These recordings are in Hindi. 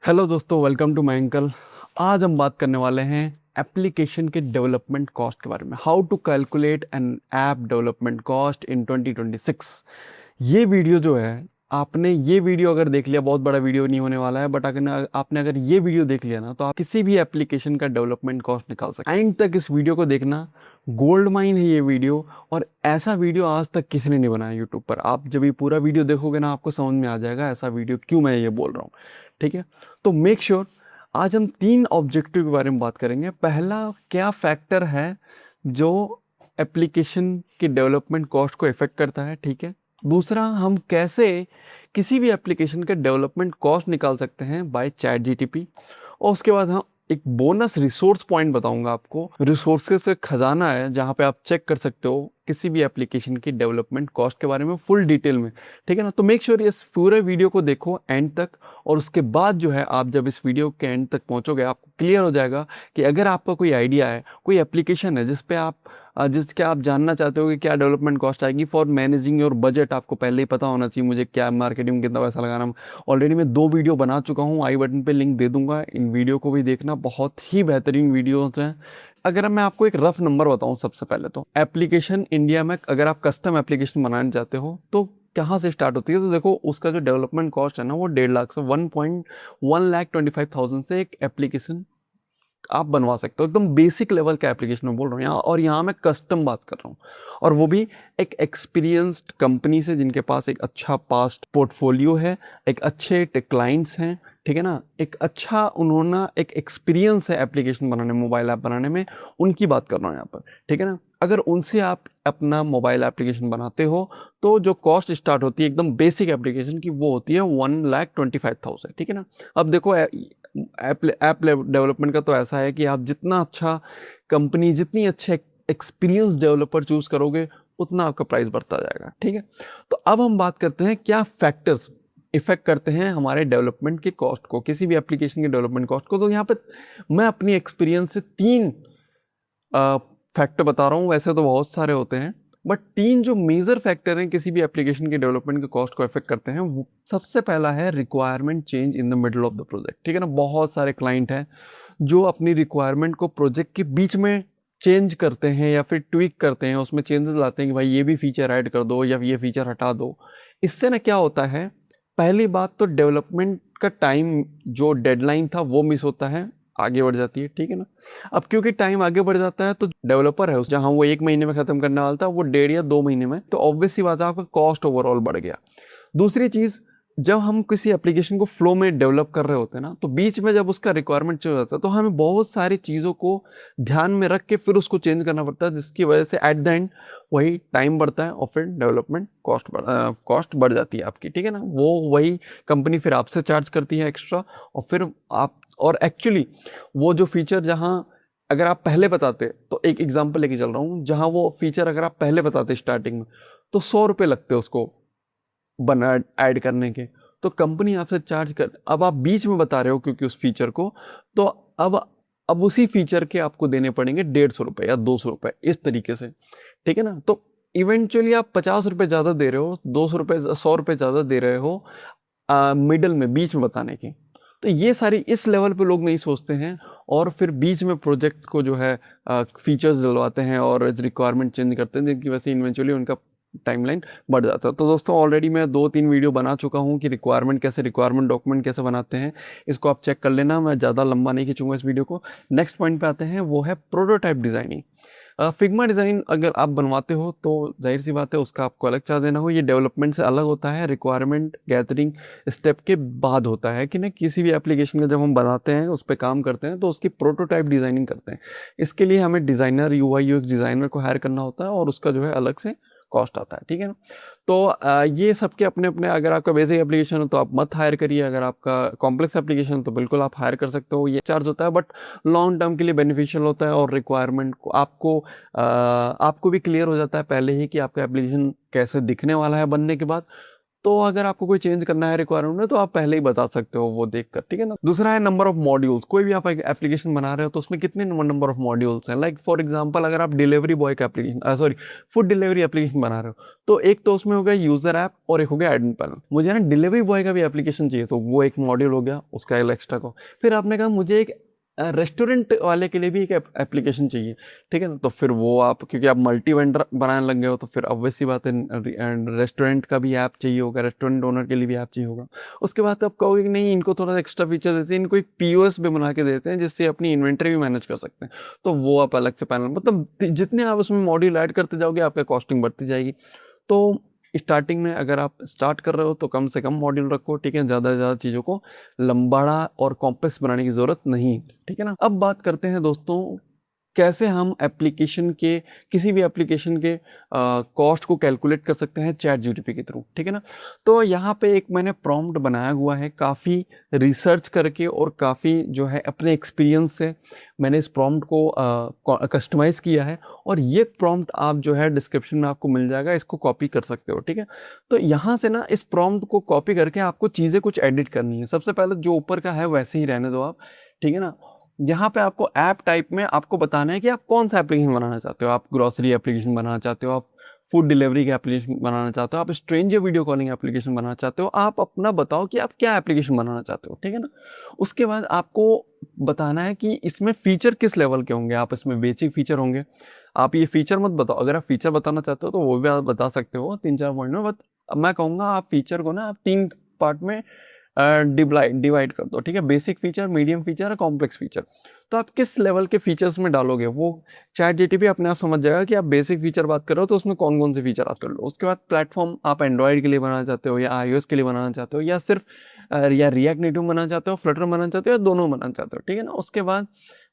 हेलो दोस्तों, वेलकम टू माय अंकल। आज हम बात करने वाले हैं एप्लीकेशन के डेवलपमेंट कॉस्ट के बारे में। How to calculate an app development cost in 2026। ये वीडियो जो है, आपने ये वीडियो अगर देख लिया, बहुत बड़ा वीडियो नहीं होने वाला है, बट अगर आपने अगर ये वीडियो देख लिया ना, तो आप किसी भी एप्लीकेशन का डेवलपमेंट कॉस्ट निकाल सकते हैं। एंड तक इस वीडियो को देखना, गोल्ड माइन है ये वीडियो। और ऐसा वीडियो आज तक किसी ने नहीं बनाया यूट्यूब पर। आप जब ये पूरा वीडियो देखोगे ना, आपको समझ में आ जाएगा ऐसा वीडियो क्यों मैं ये बोल रहा हूँ। ठीक है, तो मेक श्योर आज हम 3 ऑब्जेक्टिव के बारे में बात करेंगे। पहला, क्या फैक्टर है जो एप्लीकेशन की डेवलपमेंट कॉस्ट को इफेक्ट करता है। ठीक है, दूसरा, हम कैसे किसी भी एप्लीकेशन का डेवलपमेंट कॉस्ट निकाल सकते हैं बाय चैट जीटीपी। और उसके बाद हम एक बोनस रिसोर्स पॉइंट बताऊंगा आपको। रिसोर्सेज से खजाना है जहां पे आप चेक कर सकते हो किसी भी एप्लीकेशन की डेवलपमेंट कॉस्ट के बारे में फुल डिटेल में। ठीक है ना, तो मेक श्योर इस पूरे वीडियो को देखो एंड तक। और उसके बाद जो है, आप जब इस वीडियो के एंड तक पहुंचोगे, आपको क्लियर हो जाएगा कि अगर आपका कोई आइडिया है, कोई एप्लीकेशन है जिस पे जिसके आप जानना चाहते हो कि क्या डेवलपमेंट कॉस्ट आएगी फॉर मैनेजिंग योर बजट। आपको पहले ही पता होना चाहिए मुझे क्या मार्केटिंग में कितना पैसा लगाना। ऑलरेडी मैं 2 वीडियो बना चुका हूँ, आई बटन पे लिंक दे दूंगा, इन वीडियो को भी देखना, बहुत ही बेहतरीन वीडियोस हैं। अगर मैं आपको एक रफ नंबर बताऊं, सबसे पहले तो एप्लीकेशन इंडिया में अगर आप कस्टम एप्लीकेशन बनाना चाहते हो तो कहाँ से स्टार्ट होती है, तो देखो उसका जो डेवलपमेंट कॉस्ट है ना, वो 1.5 लाख से 1,25,000 से एक एप्लीकेशन आप बनवा सकते हो। एकदम बेसिक लेवल का एप्लीकेशन में बोल रहा हूँ यहाँ, और यहाँ मैं कस्टम बात कर रहा हूँ, और वो भी एक एक्सपीरियंस्ड कंपनी से जिनके पास एक अच्छा पास्ट पोर्टफोलियो है, एक अच्छे क्लाइंट्स हैं। ठीक है ना, एक अच्छा उन्होंने एक एक्सपीरियंस है एप्लीकेशन बनाने में, मोबाइल ऐप बनाने में, उनकी बात कर रहा हूँ यहाँ पर। ठीक है ना, अगर उनसे आप अपना मोबाइल एप्लीकेशन बनाते हो तो जो कॉस्ट स्टार्ट होती है एकदम बेसिक एप्लीकेशन की, वो होती है 1,25,000। ठीक है ना, अब देखो ऐप डेवलपमेंट का तो ऐसा है कि आप जितना अच्छा कंपनी, जितनी अच्छे एक्सपीरियंस डेवलपर चूज करोगे, उतना आपका प्राइस बढ़ता जाएगा। ठीक है, तो अब हम बात करते हैं क्या फैक्टर्स इफेक्ट करते हैं हमारे डेवलपमेंट के कॉस्ट को, किसी भी एप्लीकेशन के डेवलपमेंट कॉस्ट को। तो यहाँ पे मैं अपनी एक्सपीरियंस से 3 फैक्टर बता रहा हूँ। वैसे तो बहुत सारे होते हैं, बट 3 जो मेजर फैक्टर हैं किसी भी एप्लीकेशन के डेवलपमेंट के कॉस्ट को इफेक्ट करते हैं। वो सबसे पहला है requirement change in the middle of the project. ठीक है ना, बहुत सारे क्लाइंट हैं जो अपनी रिक्वायरमेंट को प्रोजेक्ट के बीच में चेंज करते हैं या फिर ट्विक करते हैं, उसमें चेंजेस लाते हैं कि भाई ये भी फीचर ऐड कर दो या ये फीचर हटा दो। इससे ना क्या होता है, पहली बात तो डेवलपमेंट का टाइम, जो डेडलाइन था वो मिस होता है, आगे बढ़ जाती है। ठीक है ना, अब क्योंकि टाइम आगे बढ़ जाता है तो डेवलपर है, जहां वो 1 महीने में खत्म करने वाला था, वो 1.5 या 2 महीने में, तो ऑब्वियस सी बात है आपका कॉस्ट ओवरऑल बढ़ गया। दूसरी चीज, जब हम किसी एप्लीकेशन को फ्लो में डेवलप कर रहे होते हैं ना, तो बीच में जब उसका रिक्वायरमेंट चेंज हो जाता है, तो हमें बहुत सारी चीज़ों को ध्यान में रख के फिर उसको चेंज करना पड़ता है, जिसकी वजह से एट द एंड वही टाइम बढ़ता है और फिर डेवलपमेंट कॉस्ट बढ़ जाती है आपकी। ठीक है ना, वो वही कंपनी फिर आपसे चार्ज करती है एक्स्ट्रा, और फिर आप, और एक्चुअली वो जो फीचर जहाँ अगर आप पहले बताते, तो एक एग्जांपल लेके चल रहा हूँ, जहाँ वो फीचर अगर आप पहले बताते स्टार्टिंग में, तो 100 रुपये लगते उसको बना ऐड करने के, तो कंपनी आपसे चार्ज कर, अब आप बीच में बता रहे हो क्योंकि उस फीचर को, तो अब उसी फीचर के आपको देने पड़ेंगे 150 रुपये या 200 रुपये, इस तरीके से। ठीक है ना, तो इवेंचुअली आप 50 रुपये ज़्यादा दे रहे हो, 200 रुपये 100 रुपये ज़्यादा दे रहे हो मिडल में, बीच में बताने की। तो ये सारी इस लेवल पे लोग नहीं सोचते हैं, और फिर बीच में प्रोजेक्ट्स को जो है फीचर्स डलवाते हैं और रिक्वायरमेंट चेंज करते हैं, जिनकी वजह से इवेंचुअली उनका टाइमलाइन बढ़ जाता है। तो दोस्तों, ऑलरेडी मैं 2-3 वीडियो बना चुका हूँ कि रिक्वायरमेंट डॉक्यूमेंट कैसे बनाते हैं, इसको आप चेक कर लेना। मैं ज़्यादा लंबा नहीं खींचूंगा इस वीडियो को। नेक्स्ट पॉइंट पे आते हैं, वो है प्रोटोटाइप डिज़ाइनिंग। फिग्मा डिज़ाइन अगर आप बनवाते हो तो जाहिर सी बात है उसका आपको अलग चार्ज देना हो। ये डेवलपमेंट से अलग होता है, रिक्वायरमेंट गैदरिंग स्टेप के बाद होता है कि ना, किसी भी एप्लीकेशन का जब हम बनाते हैं, उस पर काम करते हैं, तो उसकी प्रोटोटाइप डिज़ाइनिंग करते हैं। इसके लिए हमें डिज़ाइनर, UI UX डिज़ाइनर को हायर करना होता है, और उसका जो है अलग से कॉस्ट आता है। ठीक है ना, तो ये सबके अपने अपने, अगर आपका बेसिक एप्लीकेशन हो तो आप मत हायर करिए, अगर आपका कॉम्प्लेक्स एप्लीकेशन तो बिल्कुल आप हायर कर सकते हो। ये चार्ज होता है, बट लॉन्ग टर्म के लिए बेनिफिशियल होता है, और रिक्वायरमेंट को आपको भी क्लियर हो जाता है पहले ही कि आपका एप्लीकेशन कैसे दिखने वाला है बनने के बाद। तो अगर आपको कोई चेंज करना है रिक्वायरमेंट में तो आप पहले ही बता सकते हो वो देखकर, ठीक है ना। दूसरा है नंबर ऑफ मॉड्यूल्स। कोई भी आप एप्लीकेशन बना रहे हो तो उसमें कितने नंबर ऑफ मॉड्यूल्स हैं। लाइक फॉर एग्जांपल अगर आप डिलीवरी बॉय का application sorry food delivery application बना रहे हो तो एक तो उसमें हो गया यूजर ऐप और एक हो गया एडमिन पैनल। मुझे ना डिलीवरी बॉय का भी एप्लीकेशन चाहिए तो वो एक मॉड्यूल हो गया, उसका एक्स्ट्रा को। फिर आपने कहा मुझे एक रेस्टोरेंट वाले के लिए भी एक एप्लीकेशन चाहिए, ठीक है ना। तो फिर वो आप, क्योंकि आप मल्टी वेंडर बनाने लग गए हो तो फिर ऑब्वियस सी बात है रेस्टोरेंट का भी ऐप चाहिए होगा, रेस्टोरेंट ओनर के लिए भी ऐप चाहिए होगा। उसके बाद आप कहोगे कि नहीं इनको थोड़ा एक्स्ट्रा फीचर देते हैं, इनको एक पीओएस भी बना के देते हैं जिससे अपनी इन्वेंट्री भी मैनेज कर सकते हैं, तो वो आप अलग से पैनल, मतलब जितने आप उसमें मॉड्यूल ऐड करते जाओगे आपका कॉस्टिंग बढ़ती जाएगी। तो स्टार्टिंग में अगर आप स्टार्ट कर रहे हो तो कम से कम मॉड्यूल रखो, ठीक है। ज़्यादा से ज़्यादा चीज़ों को लंबाड़ा और कॉम्प्लेक्स बनाने की ज़रूरत नहीं, ठीक है ना। अब बात करते हैं दोस्तों कैसे हम एप्लीकेशन के, किसी भी एप्लीकेशन के कॉस्ट को कैलकुलेट कर सकते हैं चैट जीटीपी के थ्रू, ठीक है ना। तो यहाँ पे एक मैंने प्रॉम्प्ट बनाया हुआ है, काफ़ी रिसर्च करके और काफ़ी जो है अपने एक्सपीरियंस से मैंने इस प्रॉम्प्ट को कस्टमाइज़ किया है, और ये प्रॉम्प्ट आप जो है डिस्क्रिप्शन में आपको मिल जाएगा, इसको कॉपी कर सकते हो, ठीक है। तो यहाँ से ना इस प्रॉम्प्ट को कॉपी करके आपको चीज़ें कुछ एडिट करनी है। सबसे पहले जो ऊपर का है वैसे ही रहने दो आप, ठीक है ना। यहाँ पे आपको ऐप टाइप में आपको बताना है कि आप कौन सा एप्लीकेशन बनाना चाहते हो। आप ग्रॉसरी एप्लीकेशन बनाना चाहते हो, आप फूड डिलीवरी का एप्लीकेशन बनाना चाहते हो, आप स्ट्रेंजर वीडियो कॉलिंग एप्लीकेशन बनाना चाहते हो, आप अपना बताओ कि आप क्या एप्लीकेशन बनाना चाहते हो, ठीक है ना। उसके बाद आपको बताना है कि इसमें फीचर किस लेवल के होंगे। आप इसमें बेसिक फीचर होंगे, आप ये फीचर मत बताओ। अगर आप फीचर बताना चाहते हो तो वो भी आप बता सकते हो 3-4 पॉइंट में, बट मैं कहूँगा आप फीचर को ना आप 3 पार्ट में डिवाइड कर दो, ठीक है। बेसिक फीचर, मीडियम फीचर और कॉम्प्लेक्स फीचर। तो आप किस लेवल के फीचर्स में डालोगे वो चैट जीटीपी अपने आप समझ जाएगा कि आप बेसिक फीचर बात कर रहे हो तो उसमें कौन कौन से फीचर आप कर लो। उसके बाद प्लेटफॉर्म आप एंड्रॉइड के लिए बनाना चाहते हो या आईओएस के लिए बनाना चाहते हो, या सिर्फ या रिएक्ट नेटिव बनाना चाहते हो, फ्लटर बनाना चाहते हो, या दोनों बनाना चाहते हो, ठीक है ना। उसके बाद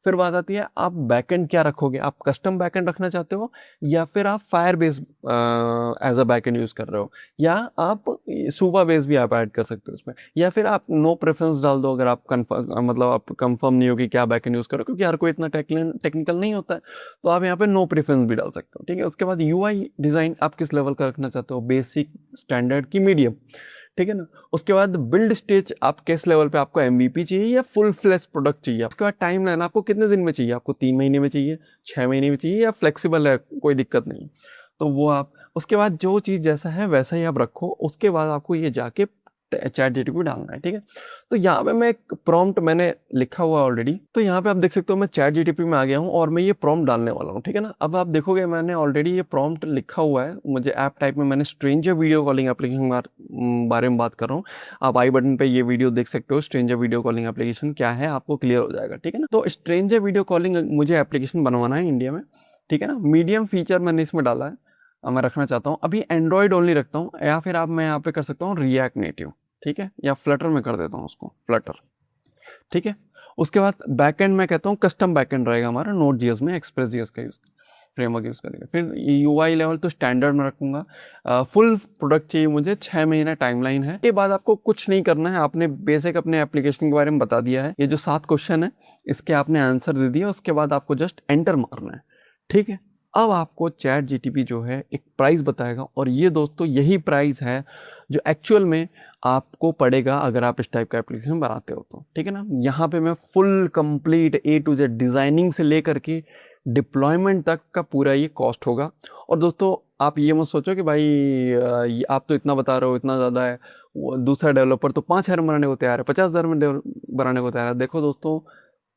फिर बात आती है आप बैकएंड क्या रखोगे। आप कस्टम बैकएंड रखना चाहते हो या फिर आप Firebase as a backend use कर रहे हो, या आप सूबा बेस भी आप ऐड कर सकते हो उसमें, या फिर आप नो प्रेफरेंस डाल दो अगर आप कंफर्म, मतलब आप कंफर्म नहीं हो कि क्या बैकएंड यूज़ करो, क्योंकि हर कोई इतना टेक्निकल नहीं होता है, तो आप यहाँ पे नो प्रेफरेंस भी डाल सकते हो, ठीक है। उसके बाद यूआई डिज़ाइन आप किस लेवल का रखना चाहते हो, बेसिक, स्टैंडर्ड की मीडियम, ठीक है ना। उसके बाद बिल्ड स्टेज आप किस लेवल पे, आपको एमवीपी चाहिए या फुल फ्लैश प्रोडक्ट चाहिए। उसके बाद टाइम लाइन आपको कितने दिन में चाहिए, आपको 3 महीने में चाहिए, 6 महीने में चाहिए, या फ्लेक्सिबल है, कोई दिक्कत नहीं। तो वो आप उसके बाद जो चीज़ जैसा है वैसा ही आप रखो। उसके बाद आपको ये जाके चैट जीटीपी डालना है, ठीक है। तो यहाँ पे मैं एक प्रॉम्प्ट मैंने लिखा हुआ ऑलरेडी, तो यहाँ पे आप देख सकते हो मैं चैट जीटीपी में आ गया हूँ और मैं ये प्रॉम्प्ट डालने वाला हूँ, ठीक है ना। अब आप देखोगे मैंने ऑलरेडी ये प्रॉम्प्ट लिखा हुआ है। मुझे ऐप टाइप में मैंने स्ट्रेंजर वीडियो कॉलिंग एप्लीकेशन बारे में बात कर रहा हूँ। आप आई बटन पे ये वीडियो देख सकते हो, स्ट्रेंजर वीडियो कॉलिंग एप्लीकेशन क्या है, आपको क्लियर हो जाएगा, ठीक है ना। तो स्ट्रेंजर वीडियो कॉलिंग मुझे एप्लीकेशन बनवाना है इंडिया में, ठीक है ना। मीडियम फीचर मैंने इसमें डाला है, मैं रखना चाहता हूँ अभी एंड्रॉयड ओनली रखता हूँ, या फिर आप मैं यहाँ पे कर सकता हूँ रिएक्ट नेटिव, ठीक है, या फ्लटर में कर देता हूँ उसको, फ्लटर, ठीक है। उसके बाद बैकएंड में कहता हूँ कस्टम बैकएंड रहेगा हमारा नोड जीएस में, एक्सप्रेस जीएस का यूज़ फ्रेमवर्क यूज़ करेगा। फिर यूआई लेवल तो स्टैंडर्ड में रखूँगा। फुल प्रोडक्ट चाहिए मुझे, 6 महीना टाइमलाइन है। इसके बाद आपको कुछ नहीं करना है, आपने बेसिक अपने एप्लीकेशन के बारे में बता दिया है। ये जो 7 क्वेश्चन है इसके आपने आंसर दे दिया, उसके बाद आपको जस्ट एंटर मारना है, ठीक है। अब आपको चैट जीटीपी जो है एक प्राइस बताएगा, और ये दोस्तों यही प्राइस है जो एक्चुअल में आपको पड़ेगा अगर आप इस टाइप का एप्लीकेशन बनाते हो तो, ठीक है ना। यहाँ पे मैं full complete A to Z designing से लेकर के डिप्लॉयमेंट तक का पूरा ये कॉस्ट होगा। और दोस्तों आप ये मत सोचो कि भाई ये आप तो इतना बता रहे हो, इतना ज़्यादा है, वो दूसरा डेवलपर तो 5,000 में बनाने को तैयार है, 50,000 में बनाने को तैयार है। देखो दोस्तों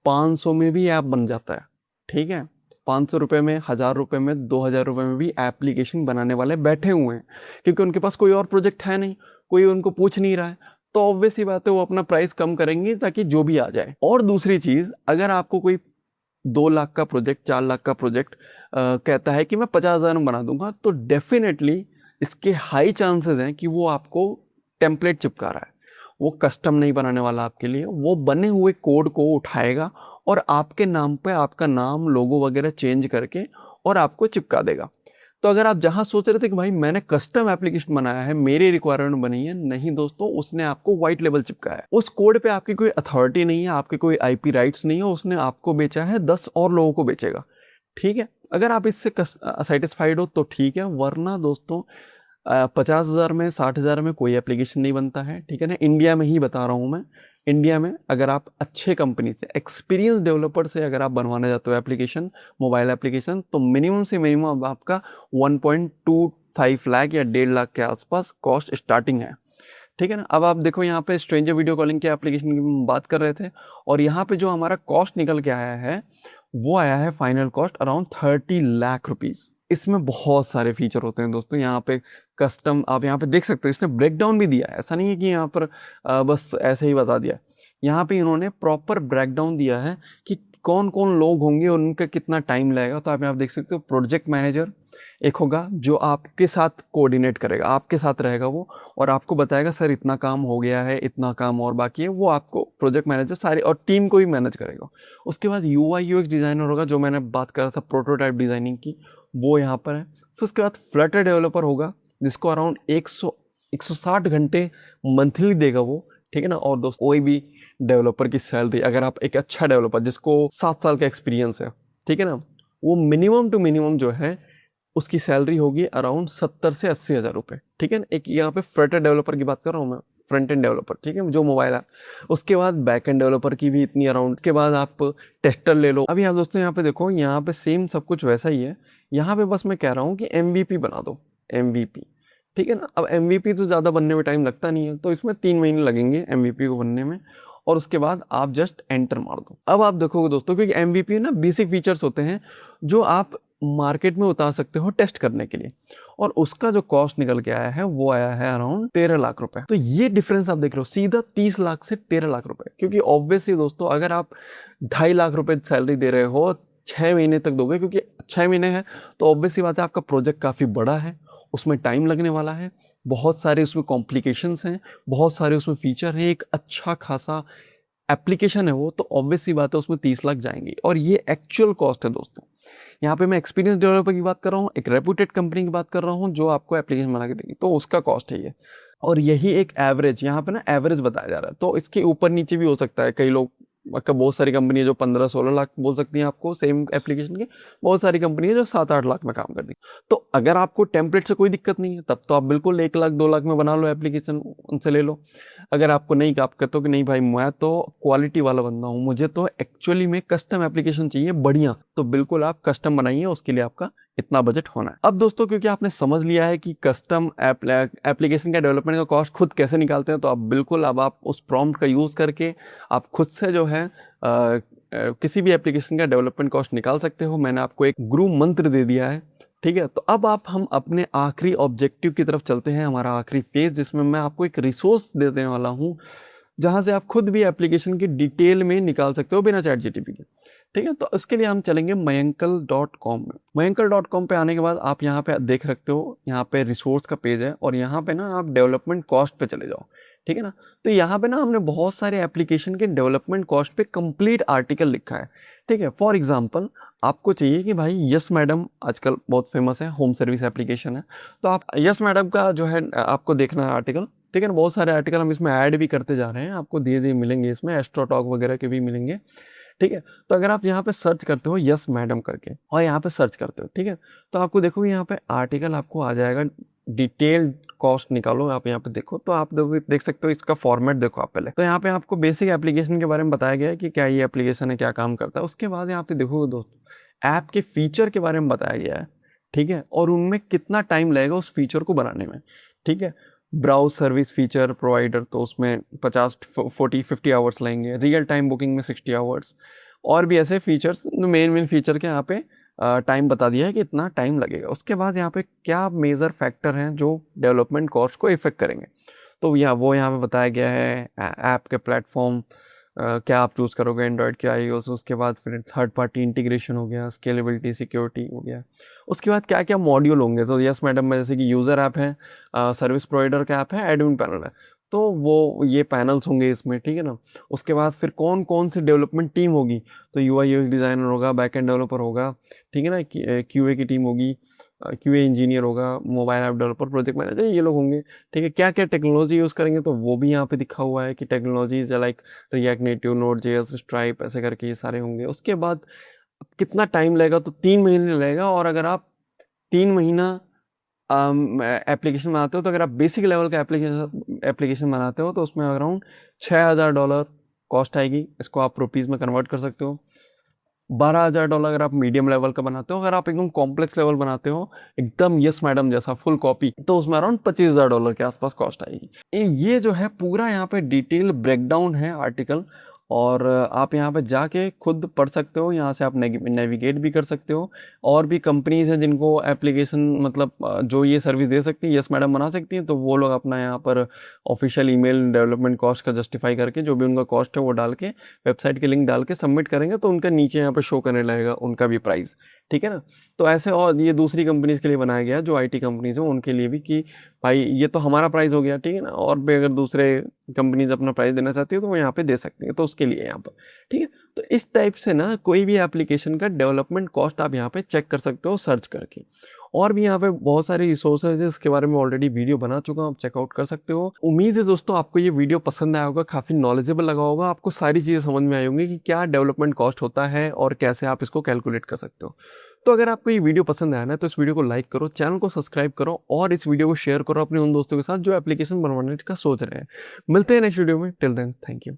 500 में भी ऐप बन जाता है, ठीक है। 500 रुपये में, 1,000 रुपये में, 2,000 रुपये में भी एप्लीकेशन बनाने वाले बैठे हुए हैं, क्योंकि उनके पास कोई और प्रोजेक्ट है नहीं, कोई उनको पूछ नहीं रहा है, तो ऑब्वियस ही बात है वो अपना प्राइस कम करेंगे ताकि जो भी आ जाए। और दूसरी चीज़, अगर आपको कोई 2 लाख का प्रोजेक्ट, 4 लाख का प्रोजेक्ट कहता है कि मैं 50,000 में बना दूंगा, तो डेफिनेटली इसके हाई चांसेस हैं कि वो आपको टेम्पलेट चिपका रहा है, वो कस्टम नहीं बनाने वाला आपके लिए, वो बने हुए कोड को उठाएगा और आपके नाम पे आपका नाम, लोगो वगैरह चेंज करके और आपको चिपका देगा। तो अगर आप जहां सोच रहे थे कि भाई मैंने कस्टम एप्लीकेशन बनाया है, मेरी रिक्वायरमेंट बनी है, नहीं दोस्तों, उसने आपको व्हाइट लेबल चिपकाया है। उस कोड पे आपकी कोई अथॉरिटी नहीं है, आपके कोई आईपी राइट्स नहीं है, उसने आपको बेचा है, 10 और लोगों को बेचेगा, ठीक है। अगर आप इससे सेटिस्फाइड हो तो ठीक है, वरना दोस्तों 50,000 में 60,000 में कोई एप्लीकेशन नहीं बनता है, ठीक है ना। इंडिया में ही बता रहा हूँ मैं, इंडिया में अगर आप अच्छे कंपनी से, एक्सपीरियंस डेवलपर से अगर आप बनवाना चाहते हो एप्लीकेशन, मोबाइल एप्लीकेशन, तो मिनिमम से मिनिमम आपका 1.25 लाख या 1.5 लाख के आसपास कॉस्ट स्टार्टिंग है, ठीक है ना। अब आप देखो यहाँ पे स्ट्रेंजर वीडियो कॉलिंग के एप्लीकेशन की हम बात कर रहे थे, और यहाँ पे जो हमारा कॉस्ट निकल के आया है वो आया है final cost around 30 lakh rupees. इसमें बहुत सारे फीचर होते हैं दोस्तों, यहाँ पे कस्टम आप यहाँ पे देख सकते हो, इसने ब्रेक डाउन भी दिया है, ऐसा नहीं है कि यहाँ पर बस ऐसे ही बता दिया। यहाँ पे इन्होंने प्रॉपर ब्रेक डाउन दिया है कि कौन कौन लोग होंगे और उनका कितना टाइम लगेगा। तो आप यहाँ देख सकते हो, प्रोजेक्ट मैनेजर एक होगा जो आपके साथ कोऑर्डिनेट करेगा, आपके साथ रहेगा वो, और आपको बताएगा सर इतना काम हो गया है, इतना काम और बाकी है, वो आपको प्रोजेक्ट मैनेजर सारे और टीम को भी मैनेज करेगा। उसके बाद UI UX डिज़ाइनर होगा, जो मैंने बात करा था प्रोटोटाइप डिज़ाइनिंग की, वो यहाँ पर है। फिर उसके बाद फ्लटर डेवलपर होगा, जिसको अराउंड 160 घंटे मंथली देगा वो, ठीक है ना। और दोस्त कोई भी डेवलपर की सैलरी, अगर आप एक अच्छा डेवलपर जिसको 7 साल का एक्सपीरियंस है, ठीक है ना, वो मिनिमम टू मिनिमम जो है उसकी सैलरी होगी अराउंड 70 से 80 हज़ार रुपये, ठीक है ना। एक यहाँ पे फ्रंट एंड डेवलपर की बात कर रहा हूँ मैं, फ्रंट एंड डेवलपर, ठीक है, जो मोबाइल है। उसके बाद बैक एंड डेवलपर की भी इतनी अराउंड, के बाद आप टेस्टर ले लो। अभी आप दोस्तों यहाँ पे देखो, यहाँ पे सेम सब कुछ वैसा ही है, यहाँ पे बस मैं कह रहा हूँ कि MVP बना दो, MVP, ठीक है ना। अब MVP तो ज़्यादा बनने में टाइम लगता नहीं है, तो इसमें 3 महीने लगेंगे MVP को बनने में, और उसके बाद आप जस्ट एंटर मार दो। अब आप देखोगे दोस्तों, क्योंकि MVP ना बेसिक फीचर्स होते हैं जो आप मार्केट में उतार सकते हो टेस्ट करने के लिए, और उसका जो कॉस्ट निकल के आया है वो आया है अराउंड 13 लाख रुपए। तो ये डिफरेंस आप देख रहे हो, सीधा 30 लाख से 13 लाख रुपए। क्योंकि ऑब्वियसली दोस्तों, अगर आप 2.5 लाख रुपए सैलरी दे रहे हो 6 महीने तक दोगे, क्योंकि 6 महीने है तो ऑब्वियसली बात है आपका प्रोजेक्ट काफ़ी बड़ा है, उसमें टाइम लगने वाला है, बहुत सारे उसमें कॉम्प्लिकेशंस हैं, बहुत सारे उसमें फीचर हैं, एक अच्छा खासा एप्लीकेशन है वो, तो ऑब्वियस सी बात है उसमें 30 लाख जाएंगे। और ये एक्चुअल कॉस्ट है दोस्तों। यहाँ पे मैं एक्सपीरियंस डेवलपर की बात कर रहा हूँ, एक रेप्यूटेड कंपनी की बात कर रहा हूँ जो आपको एप्लीकेशन बना के देगी, तो उसका कॉस्ट है ये। और यही एक एवरेज, यहाँ पे ना एवरेज बताया जा रहा है, तो इसके ऊपर नीचे भी हो सकता है। कई लोग, बहुत सारी कंपनी है जो 15-16 लाख बोल सकती हैं आपको सेम एप्लीकेशन के, बहुत सारी कंपनी है जो 7-8 लाख में काम कर दी। तो अगर आपको टेम्पलेट से कोई दिक्कत नहीं है, तब तो आप बिल्कुल 1 लाख 2 लाख में बना लो एप्लीकेशन, उनसे ले लो। अगर आपको नहीं, आप कहते हो कि नहीं भाई मैं तो क्वालिटी वाला बंदा हूँ, मुझे तो एक्चुअली में कस्टम एप्लीकेशन चाहिए बढ़िया, तो बिल्कुल आप कस्टम बनाइए, उसके लिए आपका इतना बजट होना है। अब दोस्तों, क्योंकि आपने समझ लिया है कि कस्टम एप्लीकेशन का डेवलपमेंट का कॉस्ट खुद कैसे निकालते हैं, तो आप बिल्कुल अब आप उस प्रॉम्प्ट का यूज़ करके आप खुद से जो है किसी भी एप्लीकेशन का डेवलपमेंट कॉस्ट निकाल सकते हो। मैंने आपको एक गुरु मंत्र दे दिया है, ठीक है। तो अब हम अपने आखिरी ऑब्जेक्टिव की तरफ चलते हैं, हमारा आखिरी फेज, जिसमें मैं आपको एक रिसोर्स देने वाला हूँ, जहाँ से आप खुद भी एप्लीकेशन की डिटेल में निकाल सकते हो बिना ChatGPT के, ठीक है। तो इसके लिए हम चलेंगे mayankal.com में। mayankal.com पे आने के बाद आप यहाँ पे देख सकते हो, यहाँ पे रिसोर्स का पेज है, और यहाँ पे ना आप डेवलपमेंट कॉस्ट पे चले जाओ, ठीक है ना। तो यहाँ पे ना हमने बहुत सारे एप्लीकेशन के डेवलपमेंट कॉस्ट पे कंप्लीट आर्टिकल लिखा है, ठीक है। फॉर एग्जाम्पल, आपको चाहिए कि भाई यस मैडम आजकल बहुत फेमस है, होम सर्विस एप्लीकेशन है, तो आप यस मैडम का जो है आपको देखना है आर्टिकल, ठीक है ना। बहुत सारे आर्टिकल हम इसमें ऐड भी करते जा रहे हैं, आपको धीरे धीरे मिलेंगे, इसमें एस्ट्रो टॉक वगैरह के भी मिलेंगे, ठीक है। तो अगर आप यहाँ पे सर्च करते हो यस मैडम करके, और यहाँ पे सर्च करते हो, ठीक है, तो आपको देखो यहाँ पे आर्टिकल आपको आ जाएगा, डिटेल्ड कॉस्ट निकालो, आप यहाँ पे देखो, तो आप देख सकते हो इसका फॉर्मेट देखो आप पहले। तो यहाँ पे आपको बेसिक एप्लीकेशन के बारे में बताया गया है कि क्या ये एप्लीकेशन है, क्या काम करता है। उसके बाद यहाँ पे देखोगे दोस्तों, ऐप के फीचर के बारे में बताया गया है, ठीक है, और उनमें कितना टाइम लगेगा उस फीचर को बनाने में, ठीक है। ब्राउज सर्विस फीचर प्रोवाइडर, तो उसमें 50-40-50 आवर्स लगेंगे, रियल टाइम बुकिंग में 60 आवर्स, और भी ऐसे फीचर्स, मेन फीचर के यहाँ पे टाइम बता दिया है कि इतना टाइम लगेगा। उसके बाद यहाँ पे क्या मेजर फैक्टर हैं जो डेवलपमेंट कॉस्ट को इफेक्ट करेंगे, तो वो यहाँ पे बताया गया है। ऐप के प्लेटफॉर्म क्या आप चूज़ करोगे, एंड्रॉयड क्या iOS, उसके बाद फिर थर्ड पार्टी इंटीग्रेशन हो गया, स्केलेबिलिटी सिक्योरिटी हो गया, उसके बाद क्या क्या मॉड्यूल होंगे। तो यस मैडम में जैसे कि यूज़र ऐप है, सर्विस प्रोवाइडर का ऐप है, एडमिन पैनल है, तो वो ये पैनल्स होंगे इसमें, ठीक है ना। उसके बाद फिर कौन कौन सी डेवलपमेंट टीम होगी, तो UI UX डिज़ाइनर होगा, बैक एंड डेवलपर होगा, ठीक है ना, QA की टीम होगी, QA इंजीनियर होगा, mobile app developer, project manager, ये लोग होंगे, ठीक है। क्या क्या टेक्नोलॉजी यूज़ करेंगे, तो वो भी यहाँ पे दिखा हुआ है कि technologies like react native, Node.js, stripe, ऐसे करके ये सारे होंगे। उसके बाद कितना टाइम लगेगा, तो 3 महीने लगेगा, और अगर आप 3 महीना एप्लीकेशन बनाते हो, तो अगर आप बेसिक लेवल का एप्लीकेशन बनाते हो तो उसमें अराउंड $6,000 कॉस्ट आएगी। इसको आप रुपीज़ में कन्वर्ट कर सकते हो। $12,000 अगर आप मीडियम लेवल का बनाते हो। अगर आप एकदम कॉम्प्लेक्स लेवल बनाते हो, एकदम यस मैडम जैसा फुल कॉपी, तो उसमें अराउंड $25,000 के आसपास कॉस्ट आएगी। ये जो है पूरा यहाँ पे डिटेल ब्रेकडाउन है आर्टिकल, और आप यहाँ पे जाके खुद पढ़ सकते हो। यहाँ से आप नेविगेट भी कर सकते हो। और भी कंपनीज हैं जिनको एप्लीकेशन मतलब जो ये सर्विस दे सकती है, यस मैडम बना सकती हैं, तो वो लोग अपना यहाँ पर ऑफिशियल ईमेल डेवलपमेंट कॉस्ट का जस्टिफाई करके जो भी उनका कॉस्ट है वो डाल के, वेबसाइट के लिंक डाल के सबमिट करेंगे, तो उनका नीचे यहाँ पर शो करने लगेगा उनका भी प्राइस। ठीक है ना। तो ऐसे, और ये दूसरी कंपनीज के लिए बनाया गया, जो आईटी कंपनीज हैं उनके लिए भी, कि भाई ये तो हमारा प्राइस हो गया, ठीक है ना, और भी अगर दूसरे कंपनीज अपना प्राइस देना चाहती है तो वो यहाँ पे दे सकती है, तो उसके लिए यहाँ पर। ठीक है। तो इस टाइप से ना कोई भी एप्लीकेशन का डेवलपमेंट कॉस्ट आप यहाँ पे चेक कर सकते हो सर्च करके। और भी यहाँ पे बहुत सारे रिसोर्सेज है, इसके बारे में ऑलरेडी वीडियो बना चुका हूँ, आप चेकआउट कर सकते हो। उम्मीद है दोस्तों आपको ये वीडियो पसंद आया होगा, काफ़ी नॉलेजेबल लगा होगा, आपको सारी चीज़ें समझ में आई होंगी कि क्या डेवलपमेंट कॉस्ट होता है और कैसे आप इसको कैलकुलेट कर सकते हो। तो अगर आपको ये वीडियो पसंद आया ना, तो इस वीडियो को लाइक करो, चैनल को सब्सक्राइब करो, और इस वीडियो को शेयर करो अपने उन दोस्तों के साथ जो एप्लीकेशन बनवाने का सोच रहे हैं। मिलते हैं नेक्स्ट वीडियो में। Till then, thank you.